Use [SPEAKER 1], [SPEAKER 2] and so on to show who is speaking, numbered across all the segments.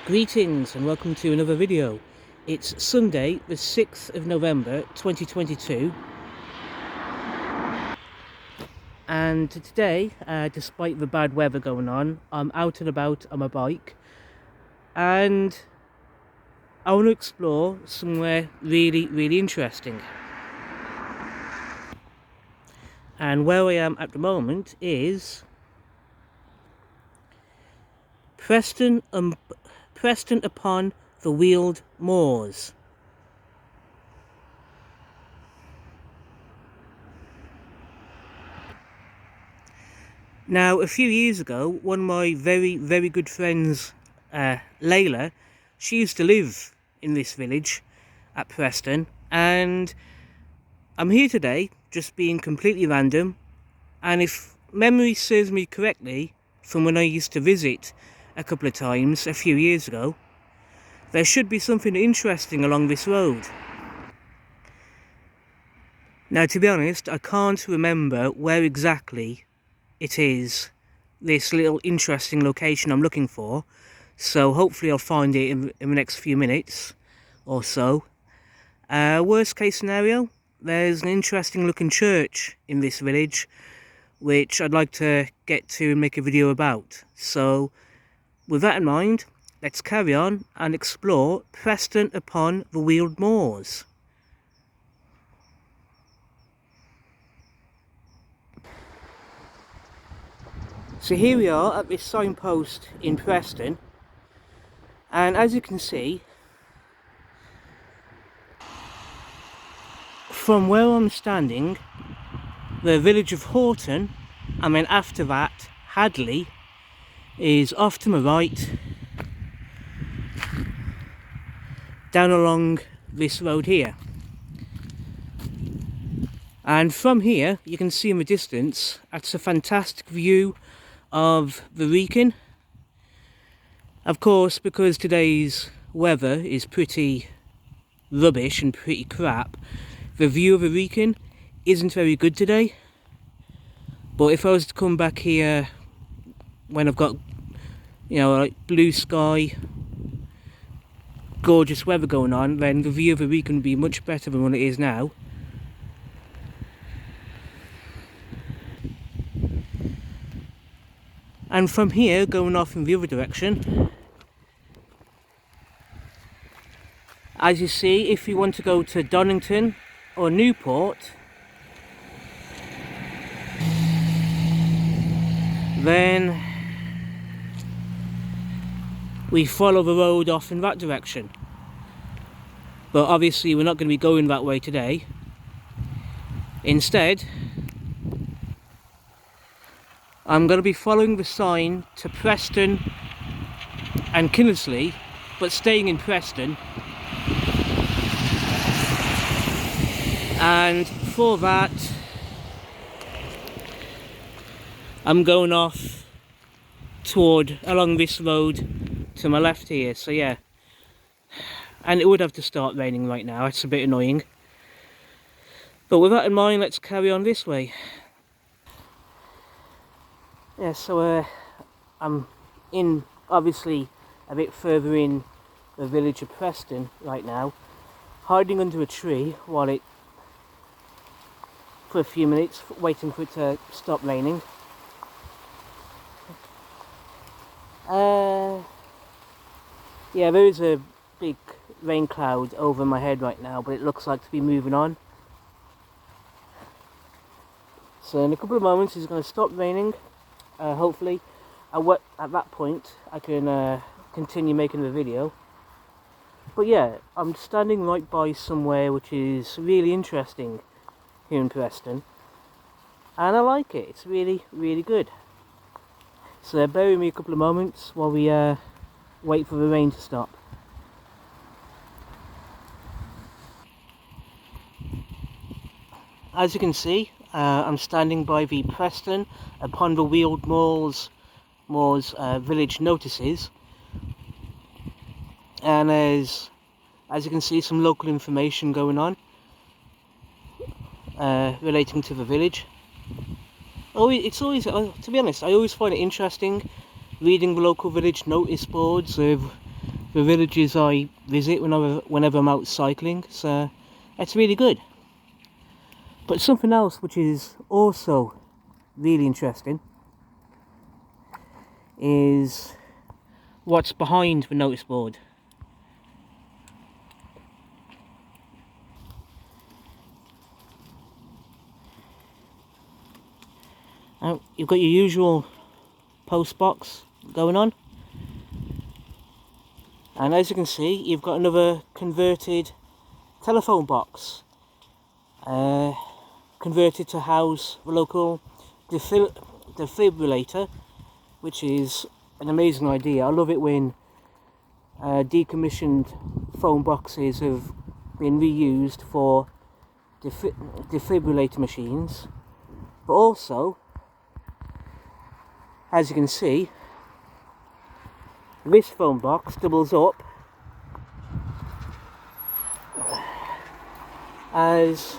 [SPEAKER 1] Greetings and welcome to another video. It's Sunday the 6th of November 2022 and today, despite the bad weather going on, I'm out and about on my bike and I want to explore somewhere really interesting. And where I am at the moment is Preston upon the Weald moors. Now, a few years ago, one of my very good friends, Layla, she used to live in this village at Preston, and I'm here today just being completely random. And if memory serves me correctly, from when I used to visit a couple of times a few years ago, there should be something interesting along this road. Now, to be honest, I can't remember where exactly it is, this little interesting location I'm looking for, so hopefully I'll find it in the next few minutes or so. Worst case scenario, there's an interesting looking church in this village which I'd like to get to and make a video about. So with that in mind, let's carry on and explore Preston upon the Weald moors. So here we are at this signpost in Preston, and as you can see, from where I'm standing, the village of Horton, and then after that Hadley, is off to my right, down along this road here. And from here you can see in the distance, that's a fantastic view of the Wrekin. Of course, because today's weather is pretty rubbish and pretty crap, the view of the Wrekin isn't very good today. But if I was to come back here when I've got, you know, like blue sky, gorgeous weather going on, then the view of the Wrekin would be much better than what it is now. And from here, going off in the other direction, as you see, if you want to go to Donington or Newport, then we follow the road off in that direction. But obviously we're not going to be going that way today. Instead, I'm going to be following the sign to Preston and Kinnersley, but staying in Preston. And for that, I'm going off along this road to my left here. So yeah, and it would have to start raining right now. It's a bit annoying. But with that in mind, let's carry on this way. Yeah, so I'm in, obviously a bit further in the village of Preston right now, hiding under a tree for a few minutes, waiting for it to stop raining. Yeah, there is a big rain cloud over my head right now, but it looks like to be moving on. So in a couple of moments it's going to stop raining. Hopefully at that point I can continue making the video. But yeah, I'm standing right by somewhere which is really interesting here in Preston, and I like it. It's really good. So bear with me a couple of moments while we wait for the rain to stop. As you can see, I'm standing by the Preston upon the Weald moors village notices, and as you can see, some local information going on relating to the village. It's always, to be honest, I always find it interesting reading the local village notice boards of the villages I visit whenever I'm out cycling, so it's really good. But something else which is also really interesting is what's behind the notice board. Now, you've got your usual post box going on, and as you can see, you've got another converted telephone box, converted to house the local defibrillator, which is an amazing idea. I love it when decommissioned phone boxes have been reused for defibrillator machines. But also, as you can see, this phone box doubles up as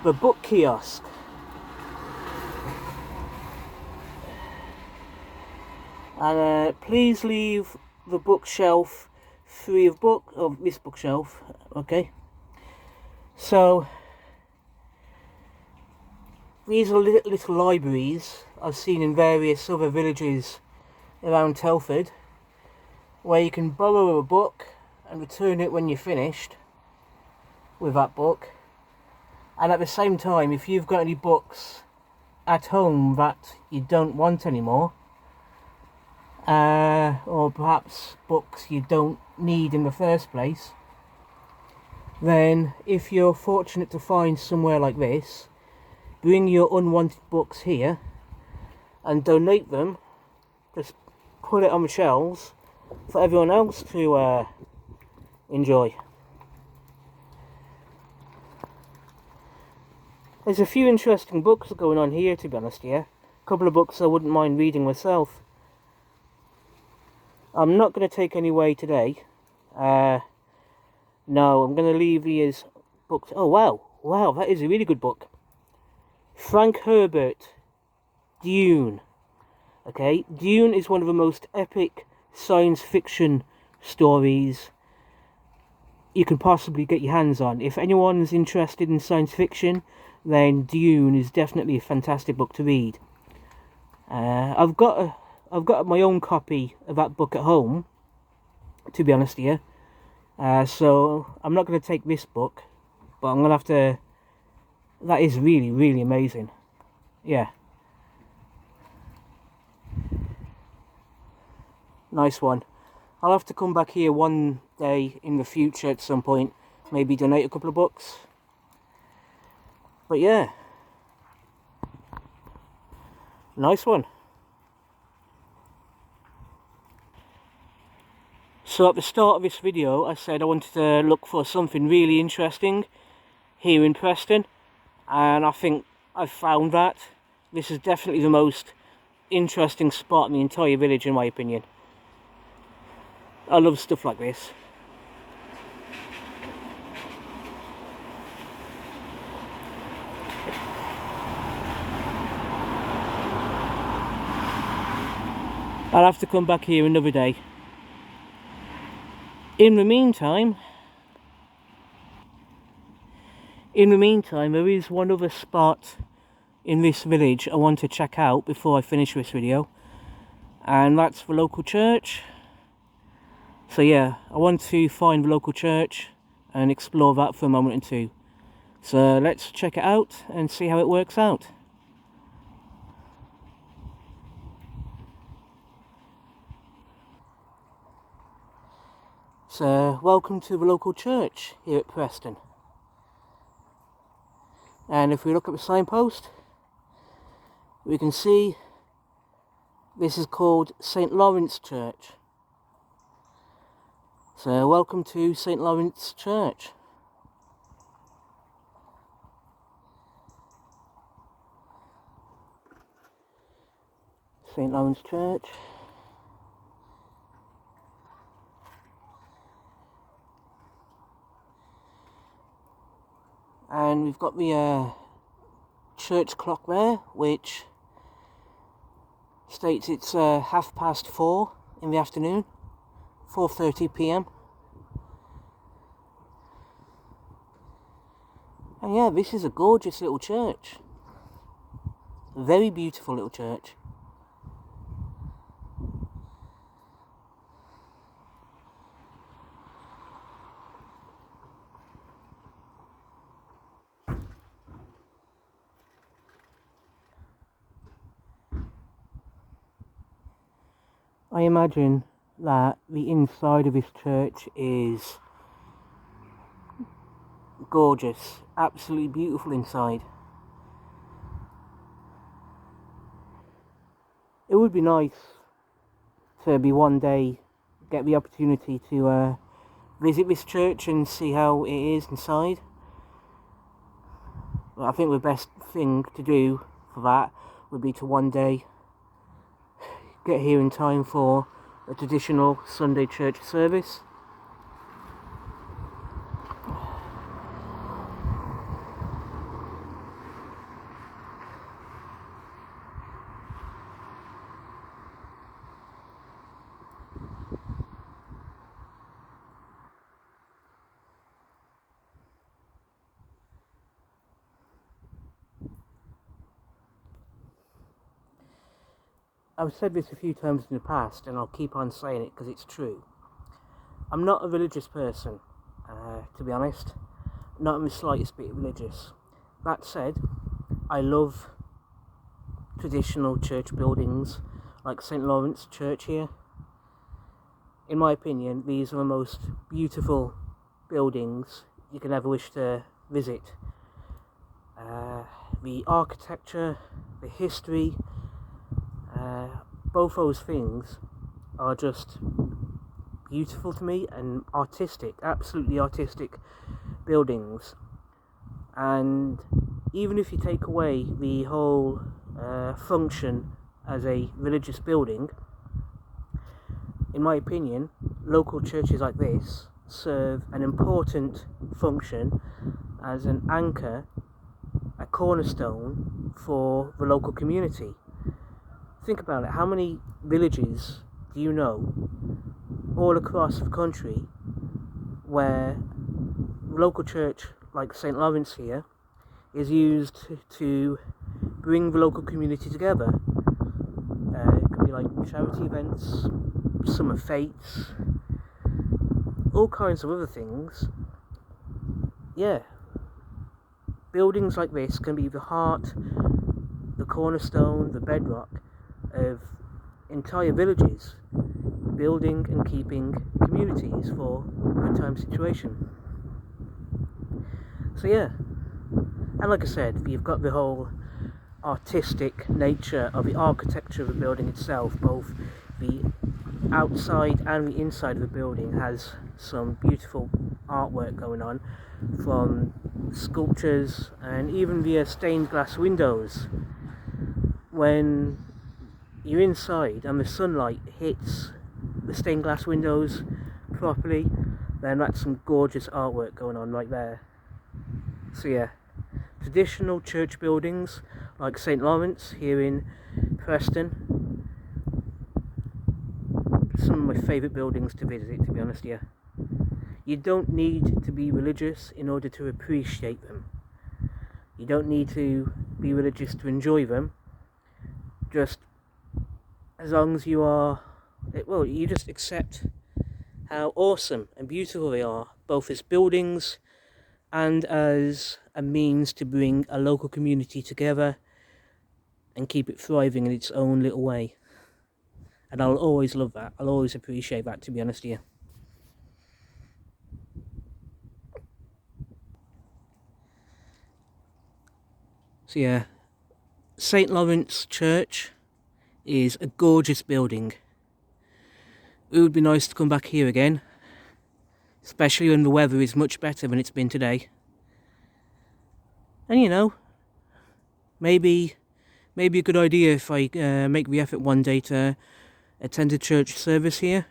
[SPEAKER 1] the book kiosk. And please leave the bookshelf free of this bookshelf, okay? So these are little libraries I've seen in various other villages around Telford, where you can borrow a book and return it when you're finished with that book. And at the same time, if you've got any books at home that you don't want anymore, or perhaps books you don't need in the first place, then if you're fortunate to find somewhere like this, bring your unwanted books here and donate them. Just put it on the shelves for everyone else to enjoy. There's a few interesting books going on here, to be honest. A couple of books I wouldn't mind reading myself. I'm not going to take any away today. No, I'm going to leave these books. Oh wow, that is a really good book. Frank Herbert, Dune. Okay, Dune is one of the most epic science fiction stories you can possibly get your hands on. If anyone's interested in science fiction, then Dune is definitely a fantastic book to read. I've got my own copy of that book at home, to be honest here. So I'm not going to take this book, but I'm going to have to. That is really, really amazing. Yeah. Nice one. I'll have to come back here one day in the future at some point, maybe donate a couple of books. But yeah. Nice one. So at the start of this video, I said I wanted to look for something really interesting here in Preston, and I think I've found that. This is definitely the most interesting spot in the entire village, in my opinion. I love stuff like this. I'll have to come back here another day. In the meantime, there is one other spot in this village I want to check out before I finish this video, and that's the local church. So yeah, I want to find the local church and explore that for a moment or two. So let's check it out and see how it works out. So welcome to the local church here at Preston. And if we look at the signpost, we can see this is called St. Lawrence Church. So welcome to St. Lawrence Church. St. Lawrence Church. And we've got the church clock there, which states it's 4:30 in the afternoon. 4:30 p.m. And yeah, this is a gorgeous little church. A very beautiful little church. I imagine that the inside of this church is gorgeous, absolutely beautiful inside. It would be nice to be one day get the opportunity to visit this church and see how it is inside. But I think the best thing to do for that would be to one day get here in time for a traditional Sunday church service. I've said this a few times in the past, and I'll keep on saying it because it's true. I'm not a religious person, to be honest. Not in the slightest bit religious. That said, I love traditional church buildings like St. Lawrence Church here. In my opinion, these are the most beautiful buildings you can ever wish to visit. The architecture, the history, both those things are just beautiful to me, and artistic, absolutely artistic buildings. And even if you take away the whole function as a religious building, in my opinion, local churches like this serve an important function as an anchor, a cornerstone for the local community. Think about it, how many villages do you know all across the country where local church like St. Lawrence here is used to bring the local community together? It could be like charity events, summer fetes, all kinds of other things. Yeah, buildings like this can be the heart, the cornerstone, the bedrock of entire villages, building and keeping communities for good time situation. So yeah, and like I said, you've got the whole artistic nature of the architecture of the building itself. Both the outside and the inside of the building has some beautiful artwork going on, from sculptures and even the stained glass windows. When you're inside and the sunlight hits the stained glass windows properly, then that's some gorgeous artwork going on right there. So yeah, traditional church buildings like St. Lawrence here in Preston, some of my favourite buildings to visit, to be honest. Yeah, you don't need to be religious in order to appreciate them. You don't need to be religious to enjoy them. Just as long as you are, well, you just accept how awesome and beautiful they are, both as buildings and as a means to bring a local community together and keep it thriving in its own little way. And I'll always love that. I'll always appreciate that, to be honest with you. So yeah, St. Lawrence Church is a gorgeous building. It would be nice to come back here again, especially when the weather is much better than it's been today. And you know, maybe a good idea if I make the effort one day to attend a church service here.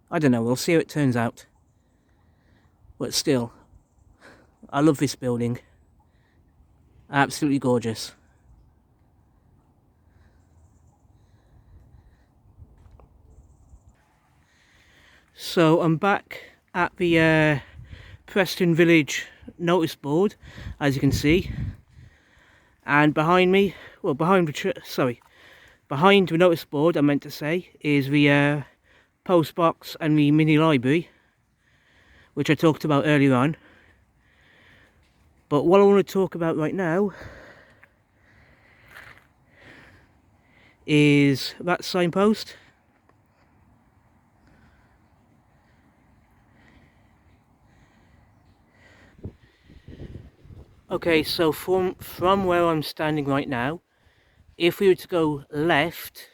[SPEAKER 1] I don't know, we'll see how it turns out. But still, I love this building. Absolutely gorgeous. So I'm back at the Preston village notice board, as you can see, and behind me, well, behind the notice board, I meant to say, is the post box and the mini library, which I talked about earlier on. But what I want to talk about right now is that signpost. Okay, so from where I'm standing right now, if we were to go left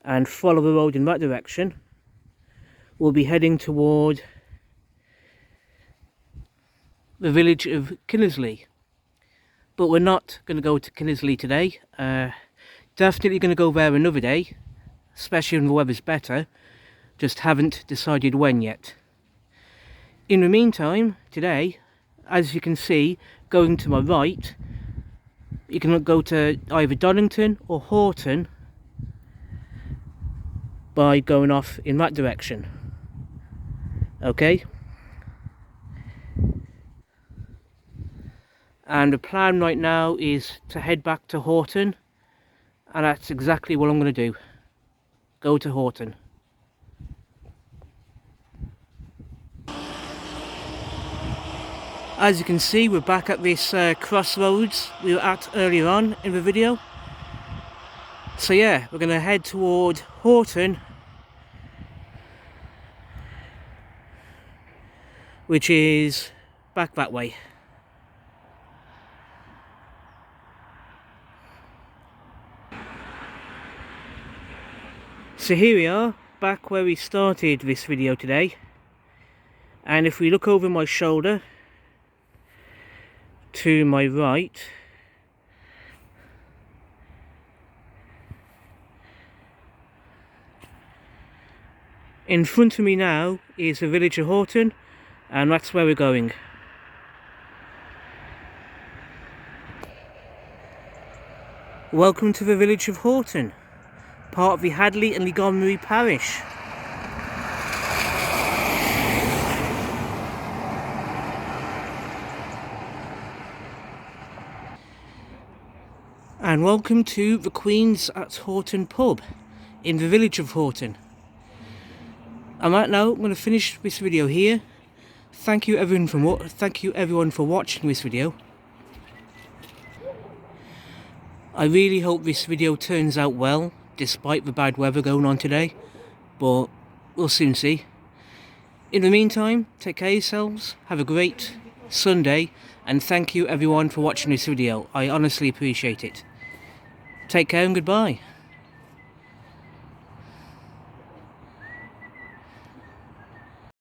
[SPEAKER 1] and follow the road in that direction, we'll be heading toward the village of Kinnersley. But we're not going to go to Kinnersley today. Definitely going to go there another day, especially when the weather's better. Just haven't decided when yet. In the meantime, today, as you can see, going to my right, you can go to either Donington or Horton by going off in that direction. Okay? And the plan right now is to head back to Horton, and that's exactly what I'm going to do. Go to Horton. As you can see, we're back at this crossroads we were at earlier on in the video. So yeah, we're going to head toward Horton, which is back that way. So here we are, back where we started this video today. And if we look over my shoulder, to my right, in front of me now is the village of Horton, and that's where we're going. Welcome to the village of Horton, part of the Hadley and Montgomery parish. And welcome to the Queen's at Horton pub in the village of Horton. On that note, I'm going to finish this video here. Thank you everyone for watching this video. I really hope this video turns out well, despite the bad weather going on today, but we'll soon see. In the meantime, take care of yourselves, have a great Sunday, and thank you everyone for watching this video. I honestly appreciate it. Take care and goodbye.